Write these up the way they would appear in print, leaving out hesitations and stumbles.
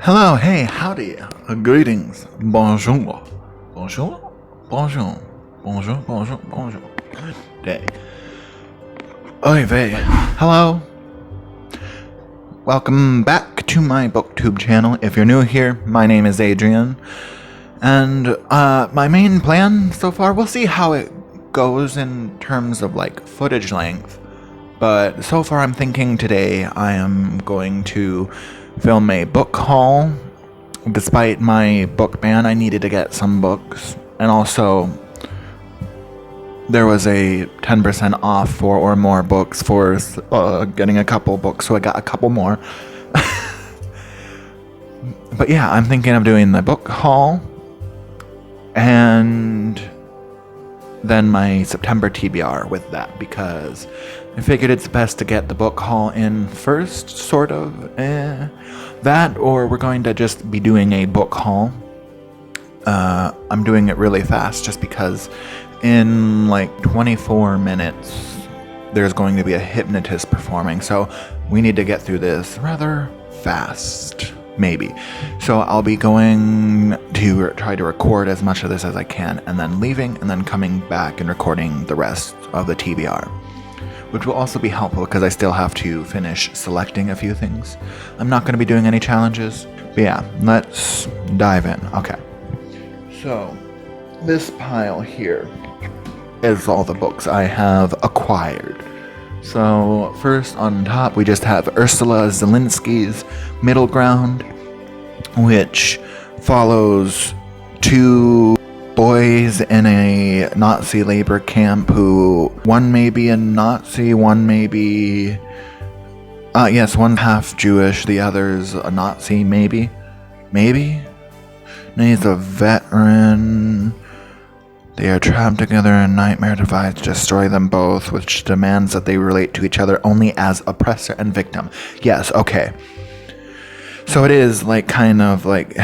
Hello, hey, howdy, greetings, bonjour, bonjour, bonjour, bonjour, bonjour, bonjour. Good day. Oy vey. Hello. Welcome back to my booktube channel. If you're new here, my name is Adrian. And my main plan so far, we'll see how it goes in terms of like footage length. But so far I'm thinking today I am going to film a book haul. Despite my book ban, I needed to get some books. And also, there was a 10% off for or more books for getting a couple books, so I got a couple more. But yeah, I'm thinking of doing the book haul. And then my September TBR with that, because I figured it's best to get the book haul in first, sort of. That, or we're going to just be doing a book haul. I'm doing it really fast just because in like 24 minutes there's going to be a hypnotist performing, so we need to get through this rather fast. Maybe. So I'll be going to try to record as much of this as I can, and then leaving, and then coming back and recording the rest of the TBR. Which will also be helpful because I still have to finish selecting a few things. I'm not going to be doing any challenges. But yeah, let's dive in. Okay. So, this pile here is all the books I have acquired. So, first on top, we just have Ursula Zelinsky's Middle Ground, which follows two boys in a Nazi labor camp who, one may be a Nazi, one may be, yes, one half Jewish, the other's a Nazi, maybe? And he's a veteran. They are trapped together in a nightmare device to destroy them both, which demands that they relate to each other only as oppressor and victim. Yes, okay. So it is like kind of like,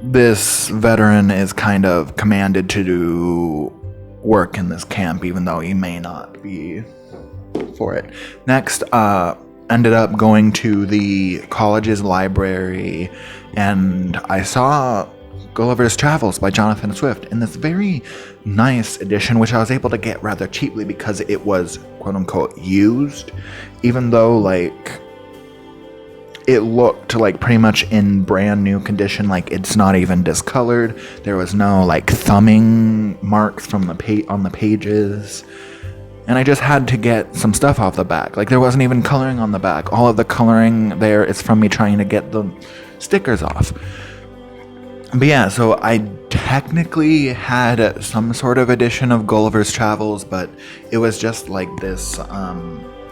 this veteran is kind of commanded to do work in this camp, even though he may not be for it. Next, ended up going to the college's library, and I saw Gulliver's Travels by Jonathan Swift in this very nice edition, which I was able to get rather cheaply because it was quote-unquote used, even though like it looked like pretty much in brand new condition, like it's not even discolored. There was no like thumbing marks from the on the pages. And I just had to get some stuff off the back. Like there wasn't even coloring on the back. All of the coloring there is from me trying to get the stickers off. But yeah, so I technically had some sort of edition of Gulliver's Travels, but it was just like this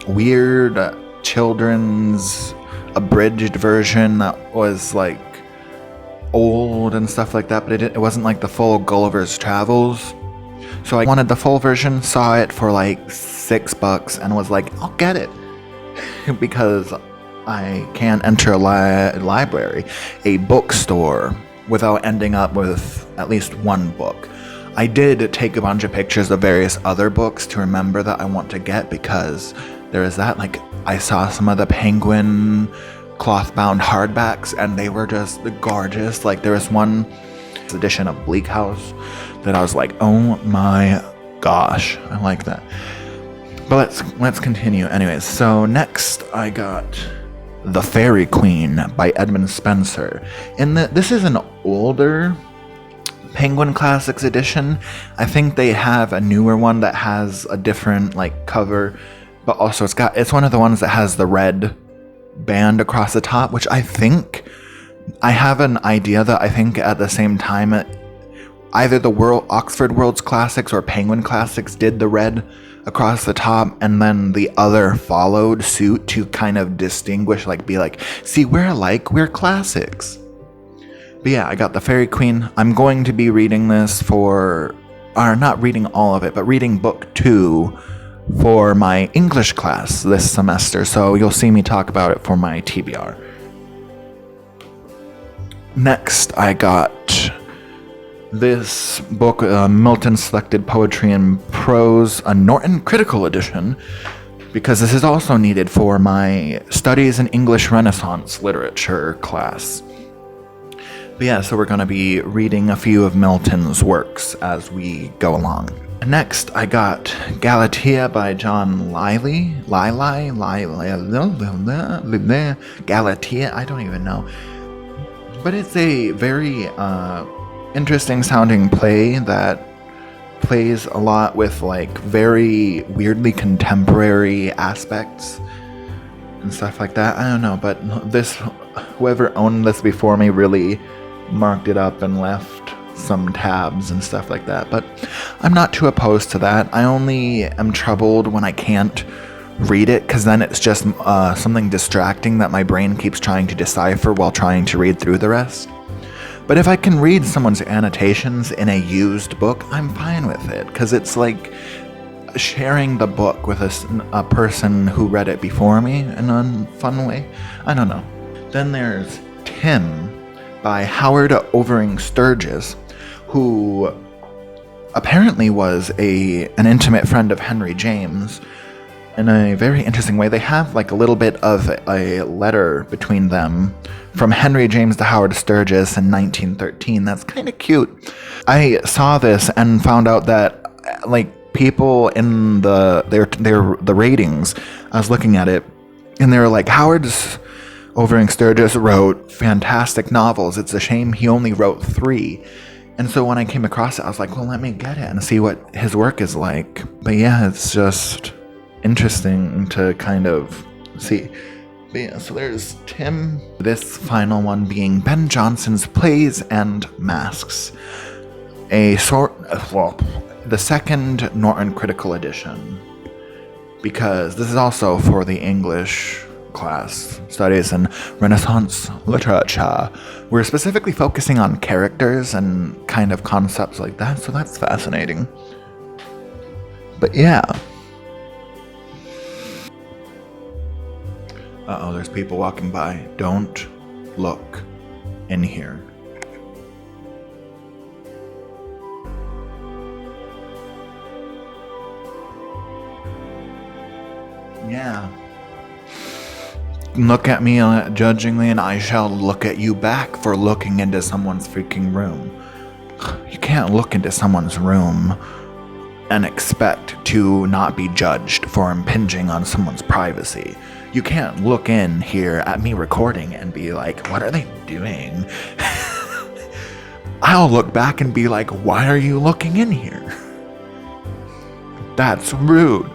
weird children's abridged version that was like old and stuff like that, but it wasn't like the full Gulliver's Travels. So I wanted the full version, saw it for like $6 and was like, I'll get it. Because I can't enter a library, a bookstore, without ending up with at least one book. I did take a bunch of pictures of various other books to remember that I want to get, because there is that, like, I saw some of the Penguin cloth-bound hardbacks, and they were just gorgeous. Like, there was one edition of Bleak House that I was like, oh my gosh, I like that. But let's continue. Anyways, so next I got The Fairy Queen by Edmund Spenser. This is an older Penguin Classics edition. I think they have a newer one that has a different like cover, but also it's one of the ones that has the red band across the top, which I think I have an idea that I think at the same time either the Oxford World's Classics or Penguin Classics did the red across the top, and then the other followed suit to kind of distinguish, like be like, see, we're alike, we're classics. But yeah, I got The Fairy Queen. I'm going to be reading this not reading all of it, but reading book 2 for my English class this semester, so you'll see me talk about it for my TBR. Next, I got this book, Milton Selected Poetry and Prose, a Norton Critical Edition, because this is also needed for my Studies in English Renaissance Literature class. But yeah, so we're going to be reading a few of Milton's works as we go along. Next, I got Galatea by John Lyly. Galatea, I don't even know. But it's a very interesting sounding play that plays a lot with like very weirdly contemporary aspects and stuff like that. I don't know, but whoever owned this before me really marked it up and left some tabs and stuff like that. But I'm not too opposed to that. I only am troubled when I can't read it, because then it's just something distracting that my brain keeps trying to decipher while trying to read through the rest. But if I can read someone's annotations in a used book, I'm fine with it, because it's like sharing the book with a person who read it before me in a fun way. I don't know. Then there's Tim by Howard Overing Sturgis, who apparently was an intimate friend of Henry James in a very interesting way. They have like a little bit of a letter between them from Henry James to Howard Sturgis in 1913. That's kind of cute. I saw this and found out that like people in the ratings, I was looking at it, and they were like, Howard's Overing Sturgis wrote fantastic novels. It's a shame he only wrote 3. And so when I came across it, I was like, well, let me get it and see what his work is like. But yeah, it's just interesting to kind of see. But yeah, so there's Tim. This final one being Ben Jonson's Plays and Masks. The second Norton Critical Edition. Because this is also for the English class, Studies in Renaissance Literature. We're specifically focusing on characters and kind of concepts like that, so that's fascinating. But yeah. Uh-oh, there's people walking by. Don't look in here. Yeah. Look at me judgingly, and I shall look at you back for looking into someone's freaking room. You can't look into someone's room and expect to not be judged for impinging on someone's privacy. You can't look in here at me recording and be like, what are they doing? I'll look back and be like, why are you looking in here? That's rude.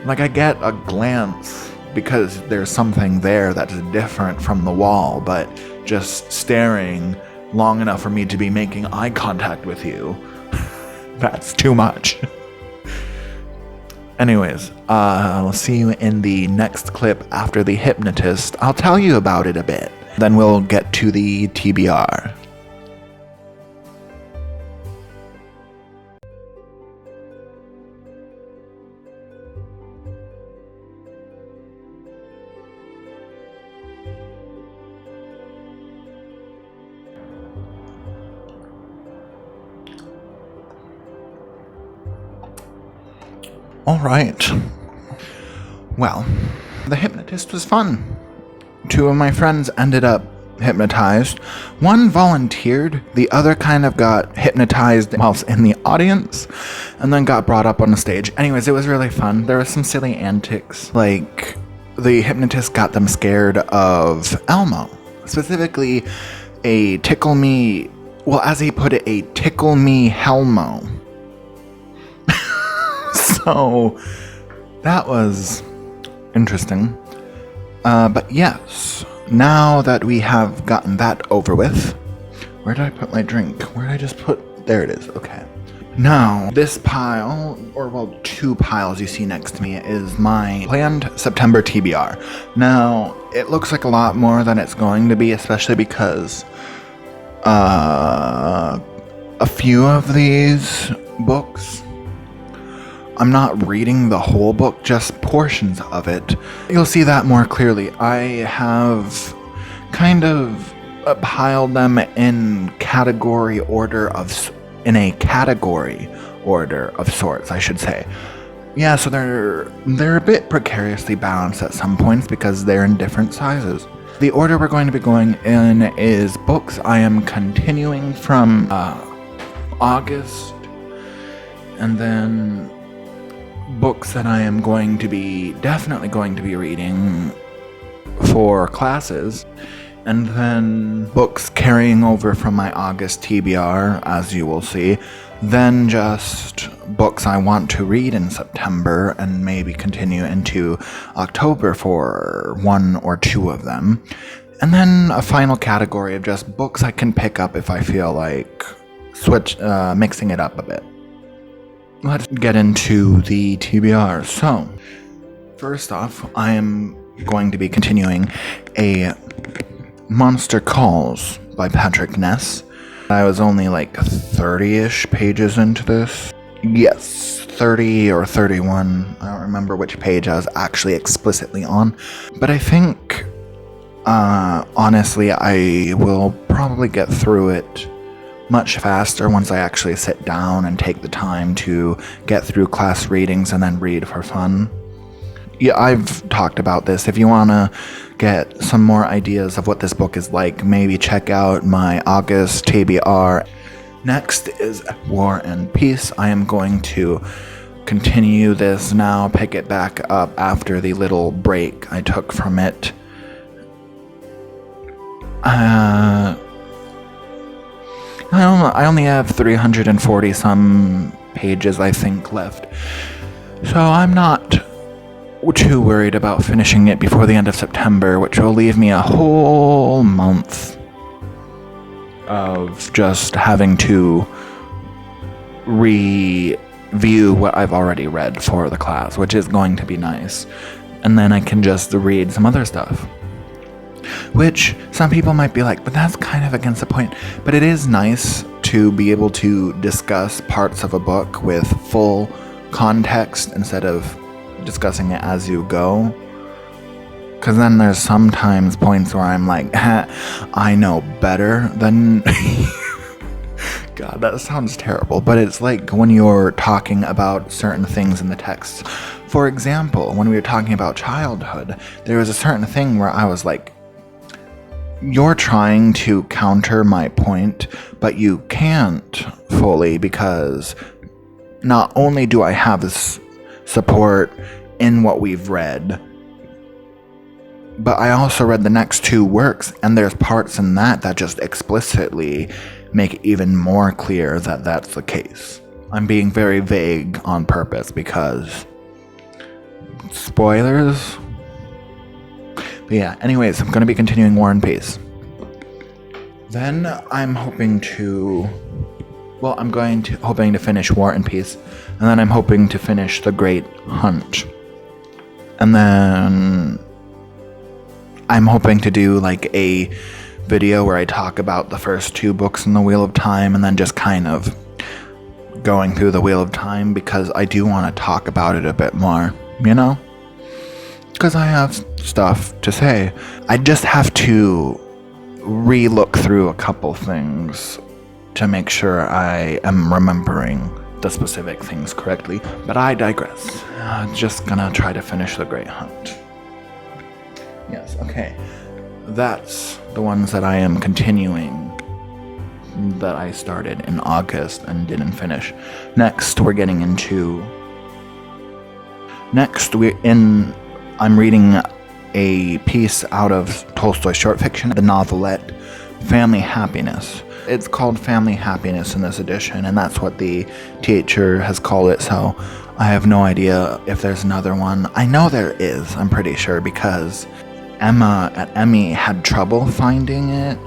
Like, I get a glance because there's something there that's different from the wall, but just staring long enough for me to be making eye contact with you, that's too much. Anyways, I'll see you in the next clip after the hypnotist. I'll tell you about it a bit. Then we'll get to the TBR. All right. Well, the hypnotist was fun. 2 of my friends ended up hypnotized. One volunteered, the other kind of got hypnotized whilst in the audience, and then got brought up on the stage. Anyways, it was really fun. There were some silly antics, like the hypnotist got them scared of Elmo. Specifically, a tickle me, well, as he put it, a tickle me Helmo. So that was interesting. But yes, now that we have gotten that over with, where did I put my drink? Where did I just put? There it is. Okay. Now, this pile, or well, 2 piles you see next to me, is my planned September TBR. Now, it looks like a lot more than it's going to be, especially because a few of these books, I'm not reading the whole book, just portions of it. You'll see that more clearly. I have kind of piled them in a category order of sorts, I should say. yeah, so they're a bit precariously balanced at some points because they're in different sizes. The order we're going to be going in is books I am continuing from August, and then books that I am definitely going to be reading for classes, and then books carrying over from my August TBR, as you will see, then just books I want to read in September and maybe continue into October for one or two of them, and then a final category of just books I can pick up if I feel like mixing it up a bit. Let's get into the TBR. So, first off, I am going to be continuing a Monster Calls by Patrick Ness. I was only like 30-ish pages into this. Yes, 30 or 31. I don't remember which page I was actually explicitly on. But I think, honestly, I will probably get through it much faster once I actually sit down and take the time to get through class readings and then read for fun. Yeah, I've talked about this. If you want to get some more ideas of what this book is like, maybe check out my August TBR. Next is War and Peace. I am going to continue this now, pick it back up after the little break I took from it. I only have 340 some pages, I think, left. So I'm not too worried about finishing it before the end of September, which will leave me a whole month of just having to review what I've already read for the class, which is going to be nice. And then I can just read some other stuff. Which some people might be like, but that's kind of against the point. But it is nice to be able to discuss parts of a book with full context instead of discussing it as you go. Because then there's sometimes points where I'm like, I know better than... God, that sounds terrible. But it's like when you're talking about certain things in the text. For example, when we were talking about childhood, there was a certain thing where I was like, you're trying to counter my point, but you can't fully, because not only do I have this support in what we've read, but I also read the next two works, and there's parts in that just explicitly make it even more clear that that's the case. I'm being very vague on purpose because spoilers. But yeah, anyways, I'm going to be continuing War and Peace. Then I'm hoping to finish War and Peace, and then I'm hoping to finish The Great Hunt. And then I'm hoping to do like a video where I talk about the first two books in the Wheel of Time, and then just kind of going through the Wheel of Time, because I do want to talk about it a bit more, you know? Because I have stuff to say. I just have to re-look through a couple things to make sure I am remembering the specific things correctly. But I digress. Just gonna try to finish The Great Hunt. Yes, okay. That's the ones that I am continuing, that I started in August and didn't finish. Next, I'm reading a piece out of Tolstoy's short fiction, the novelette Family Happiness. It's called Family Happiness in this edition, and that's what the teacher has called it, so I have no idea if there's another one. I know there is, I'm pretty sure, because Emma at Emmy had trouble finding it,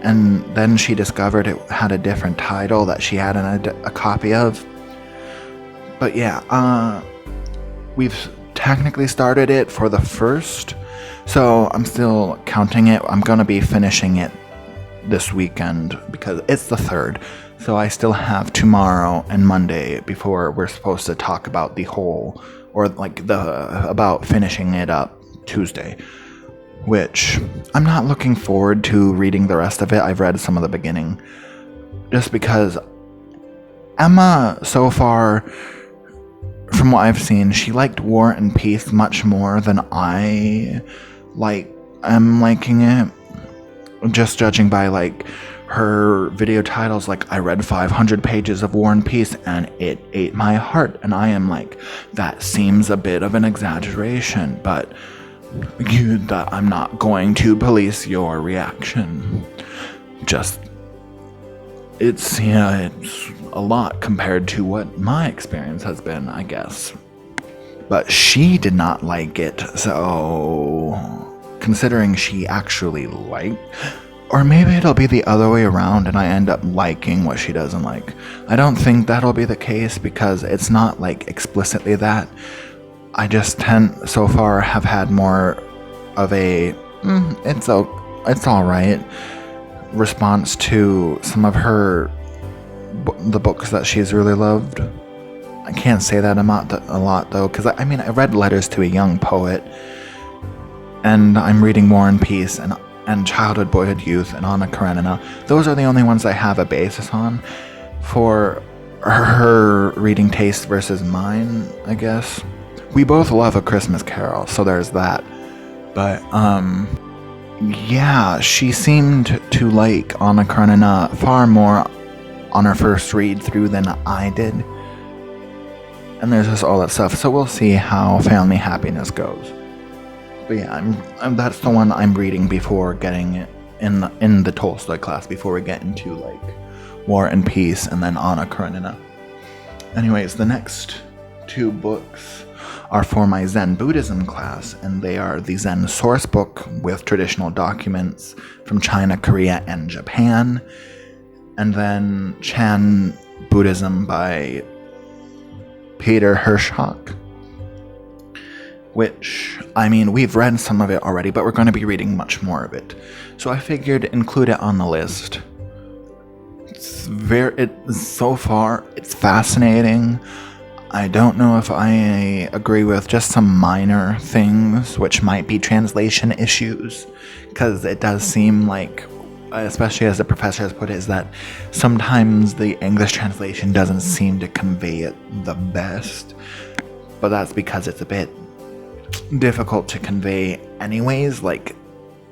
and then she discovered it had a different title that she had a copy of. But yeah, we've technically started it for the first, so I'm still counting it. I'm gonna be finishing it this weekend because it's the 3rd, so I still have tomorrow and Monday before we're supposed to talk about the whole, or like about finishing it up Tuesday, which I'm not looking forward to reading the rest of it. I've read some of the beginning just because Emma so far, from what I've seen, she liked War and Peace much more than I am liking it. Just judging by her video titles, I read 500 pages of War and Peace and it ate my heart, and I am that seems a bit of an exaggeration, but I'm not going to police your reaction. It's a lot compared to what my experience has been, I guess. But she did not like it, so considering she actually liked, or maybe it'll be the other way around and I end up liking what she doesn't like. I don't think that'll be the case because it's not explicitly that. I just so far have had more of a it's alright response to some of the books that she's really loved. I can't say that a lot though, because I read Letters to a Young Poet, and I'm reading War and Peace and Childhood, Boyhood, Youth, and Anna Karenina. Those are the only ones I have a basis on for her reading taste versus mine, I guess. We both love A Christmas Carol, so there's that. But, yeah, she seemed to like Anna Karenina far more on her first read through than I did. And there's just all that stuff, so we'll see how Family Happiness goes. But yeah, that's the one I'm reading before getting it in the Tolstoy class, before we get into War and Peace and then Anna Karenina. Anyways, the next two books are for my Zen Buddhism class, and they are the Zen source book with traditional documents from China, Korea, and Japan, and then Chan Buddhism by Peter Hirschhock, which, we've read some of it already, but we're going to be reading much more of it. So I figured include it on the list. So far, it's fascinating. I don't know if I agree with just some minor things, which might be translation issues, because it does seem especially as the professor has put it, is that sometimes the English translation doesn't seem to convey it the best, but that's because it's a bit difficult to convey anyways.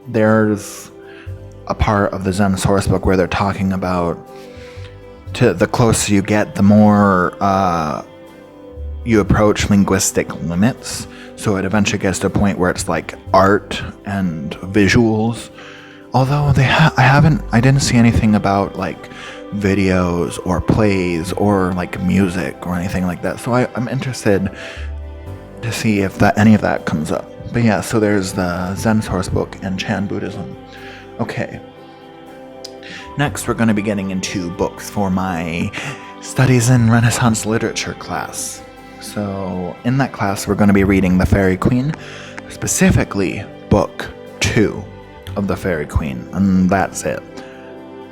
There's a part of the Zen source book where they're talking about the closer you get, the more you approach linguistic limits, so it eventually gets to a point where it's art and visuals, although I didn't see anything about videos or plays or music or anything like that, so I'm interested to see if any of that comes up. But yeah, so there's the Zen source book and Chan Buddhism. Okay. Next, we're going to be getting into books for my Studies in Renaissance Literature class. So in that class, we're going to be reading The Fairy Queen, specifically Book 2 of The Fairy Queen, and that's it.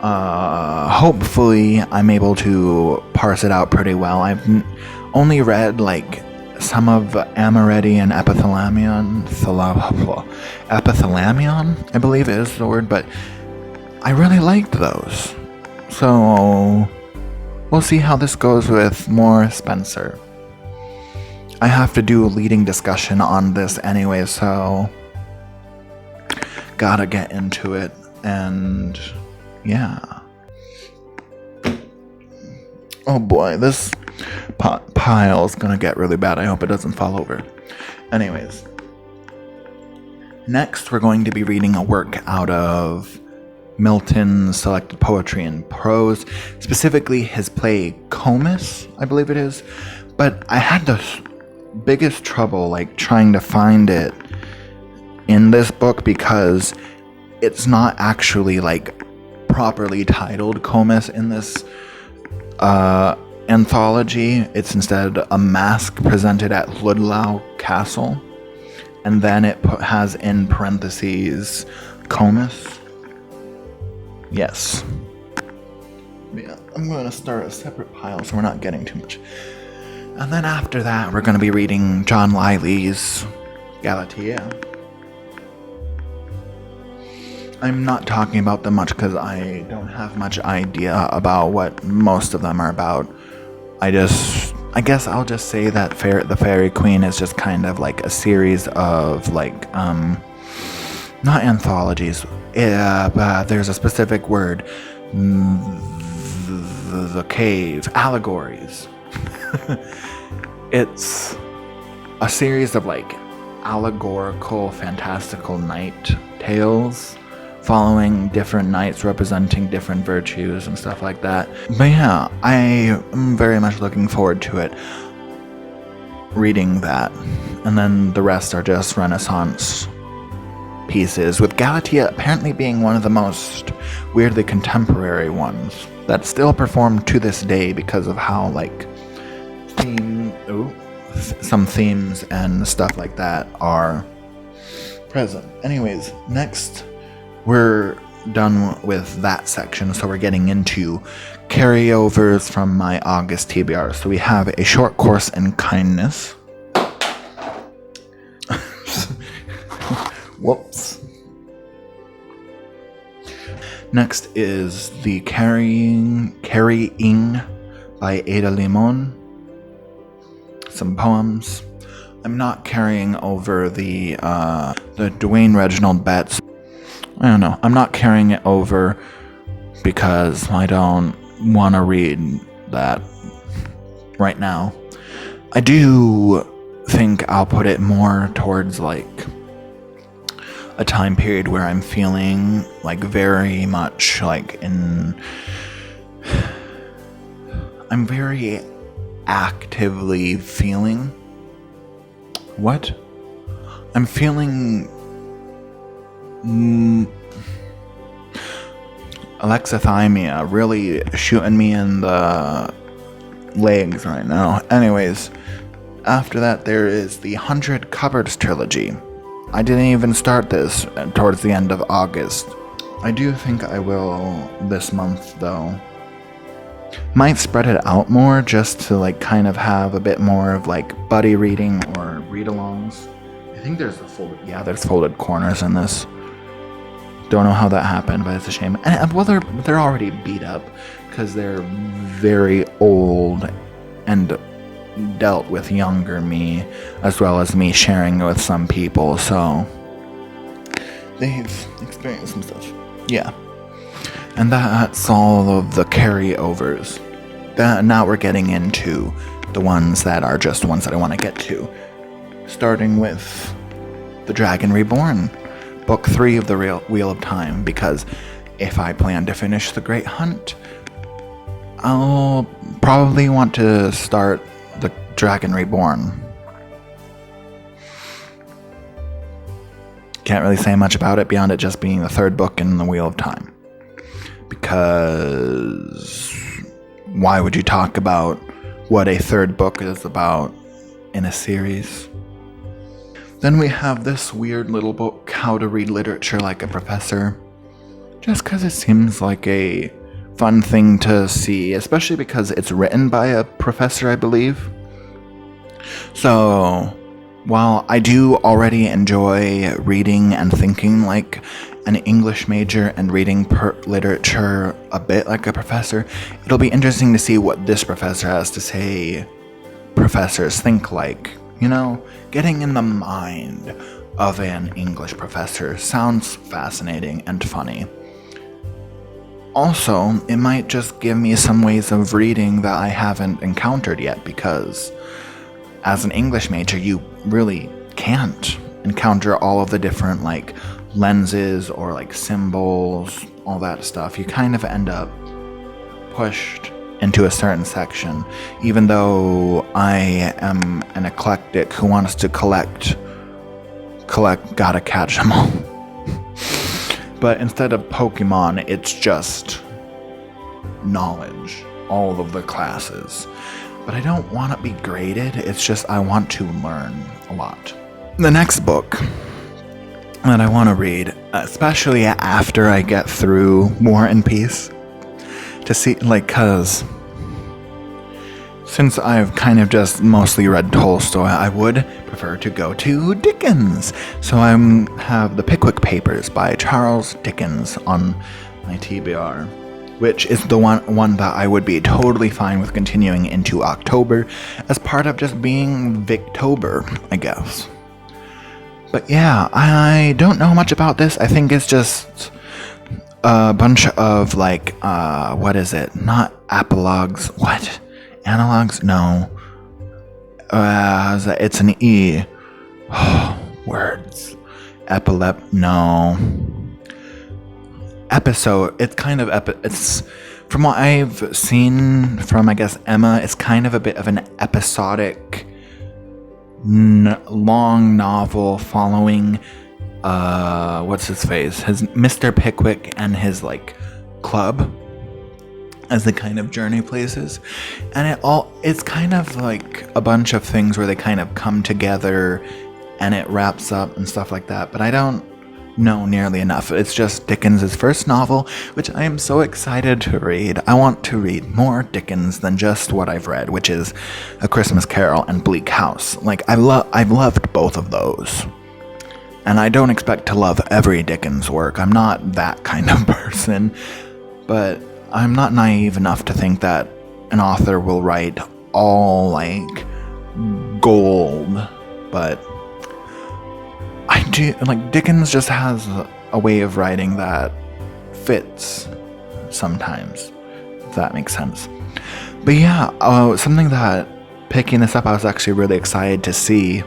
Hopefully, I'm able to parse it out pretty well. I've only read some of Amoretti and Epithalamion, I believe is the word, but I really liked those. So we'll see how this goes with more Spencer. I have to do a leading discussion on this anyway, so gotta get into it, and yeah. Oh boy, this pile is gonna get really bad. I hope it doesn't fall over. Anyways, next we're going to be reading a work out of Milton's Selected Poetry and Prose, specifically his play Comus, I believe it is. But I had the biggest trouble trying to find it in this book because it's not actually properly titled Comus in this anthology. It's instead a masque presented at Ludlow Castle, and then it has in parentheses Comus. Yes. Yeah, I'm going to start a separate pile so we're not getting too much. And then after that, we're going to be reading John Lyly's Galatea. I'm not talking about them much because I don't have much idea about what most of them are about. I just I guess I'll just say that the Fairy Queen is just kind of like a series of like not anthologies. But there's a specific word. The cave allegories. It's a series of like allegorical, fantastical knight tales following different knights representing different virtues and stuff like that. But yeah, I am very much looking forward to it, reading that. And then the rest are just Renaissance pieces, with Galatea apparently being one of the most weirdly contemporary ones that still perform to this day because of how like some themes and stuff like that are present. Anyways, next we're done with that section, so we're getting into carryovers from my August TBR. So we have A Short Course in Kindness. Whoops. Next is the Carrying by Ada Limon. Some poems. I'm not carrying over the Dwayne Reginald Betts. I don't know. I'm not carrying it over because I don't want to read that right now. I do think I'll put it more towards like a time period where I'm feeling like very much like I'm very actively feeling what? I'm feeling alexithymia really shooting me in the legs right now. Anyways, after that there is the 100 Cupboards trilogy. I didn't even start this towards the end of August. I do think I will this month though. Might spread it out more just to like kind of have a bit more of like buddy reading or read-alongs. I think there's there's folded corners in this. Don't know how that happened, but it's a shame. And well, they're already beat up because they're very old and dealt with younger me, as well as me sharing with some people. So they've experienced some stuff. Yeah. And that's all of the carryovers. Now we're getting into the ones that are just ones that I want to get to. Starting with The Dragon Reborn, Book 3 of the Wheel of Time, because if I plan to finish The Great Hunt, I'll probably want to start The Dragon Reborn. Can't really say much about it beyond it just being the third book in the Wheel of Time. Because why would you talk about what a third book is about in a series? Then we have this weird little book, How to Read Literature Like a Professor. Just because it seems like a fun thing to see, especially because it's written by a professor, I believe. So, while I do already enjoy reading and thinking like an English major and reading literature a bit like a professor, it'll be interesting to see what this professor has to say professors think like. You know, getting in the mind of an English professor sounds fascinating and funny. Also, it might just give me some ways of reading that I haven't encountered yet, because as an English major, you really can't encounter all of the different like lenses or like symbols, all that stuff. You kind of end up pushed into a certain section, even though I am an eclectic who wants to collect, gotta catch them all. But instead of Pokemon, it's just knowledge, all of the classes. But I don't want to be graded, it's just I want to learn a lot. The next book that I want to read, especially after I get through War and Peace, to see, like, cause since I've kind of just mostly read Tolstoy, I would prefer to go to Dickens. So I have The Pickwick Papers by Charles Dickens on my TBR. which is the one that I would be totally fine with continuing into October as part of just being Victober, I guess. But yeah, I don't know much about this. I think it's just a bunch of like, what is it? Not apologues. What? Analogs? No. It's an E. Words. No. Episode. It's kind of it's from what I've seen from, I guess, Emma, it's kind of a bit of an episodic long novel following what's his face? His Mr. Pickwick and his like club as the kind of journey places. And it's kind of like a bunch of things where they kind of come together and it wraps up and stuff like that. But I don't know nearly enough. It's just Dickens' first novel, which I am so excited to read. I want to read more Dickens than just what I've read, which is A Christmas Carol and Bleak House. Like, I've loved both of those. And I don't expect to love every Dickens work. I'm not that kind of person. But I'm not naive enough to think that an author will write all, like, gold. But I do, like, Dickens just has a way of writing that fits sometimes, if that makes sense. But yeah, something that, picking this up, I was actually really excited to see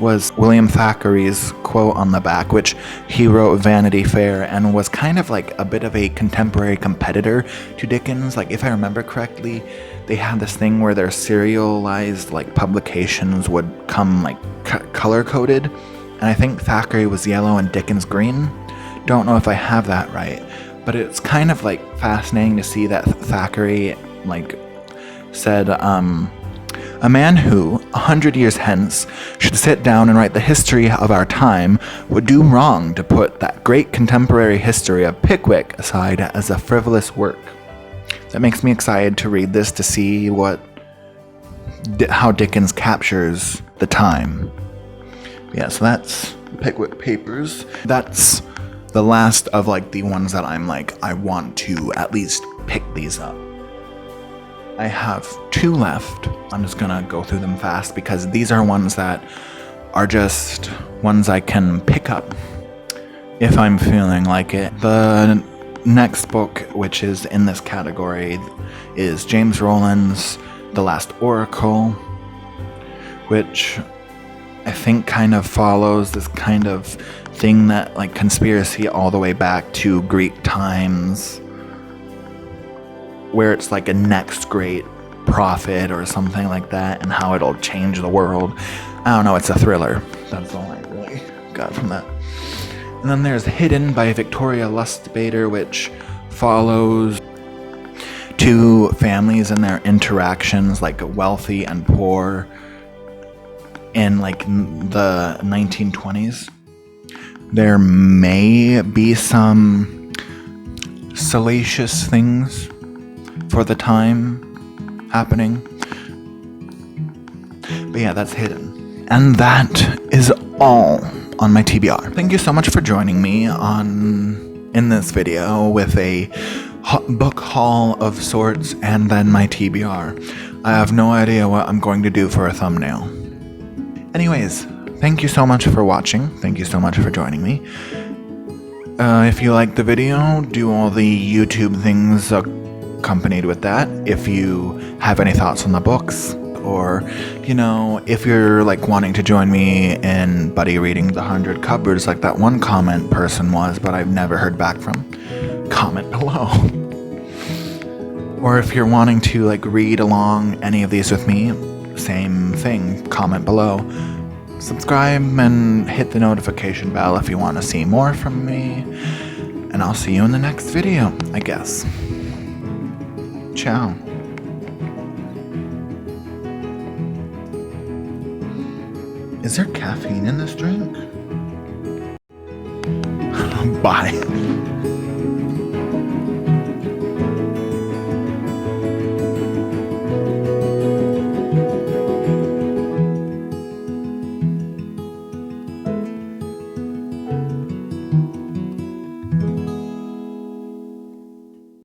was William Thackeray's quote on the back, which he wrote Vanity Fair and was kind of like a bit of a contemporary competitor to Dickens. Like, if I remember correctly, they had this thing where their serialized like publications would come like color-coded. And I think Thackeray was yellow and Dickens green. Don't know if I have that right. But it's kind of like fascinating to see that Thackeray like said, a man who, 100 years hence, should sit down and write the history of our time would do wrong to put that great contemporary history of Pickwick aside as a frivolous work. That makes me excited to read this to see how Dickens captures the time. Yeah, so that's Pickwick Papers. That's the last of like the ones that I'm like, I want to at least pick these up. I have 2 left. I'm just gonna go through them fast because these are ones that are just ones I can pick up if I'm feeling like it. The next book, which is in this category, is James Rowland's The Last Oracle, which I think kind of follows this kind of thing that like conspiracy all the way back to Greek times, where it's like a next great prophet or something like that and how it'll change the world. I don't know, it's a thriller. That's all I really got from that. And then there's Hidden by Victoria Lustbader, which follows 2 families and their interactions, like wealthy and poor, in like the 1920s. There may be some salacious things for the time happening. But yeah, that's Hidden. And that is all on my TBR. Thank you so much for joining me in this video with a book haul of sorts and then my TBR. I have no idea what I'm going to do for a thumbnail. Anyways, thank you so much for watching. Thank you so much for joining me. If you liked the video, do all the YouTube things accompanied with that. If you have any thoughts on the books, or, you know, if you're like wanting to join me in buddy reading the 100 cupboards like that one comment person was, but I've never heard back from, comment below. Or if you're wanting to like read along any of these with me, same thing, comment below. Subscribe and hit the notification bell if you want to see more from me. And I'll see you in the next video, I guess. Ciao. Is there caffeine in this drink? Bye.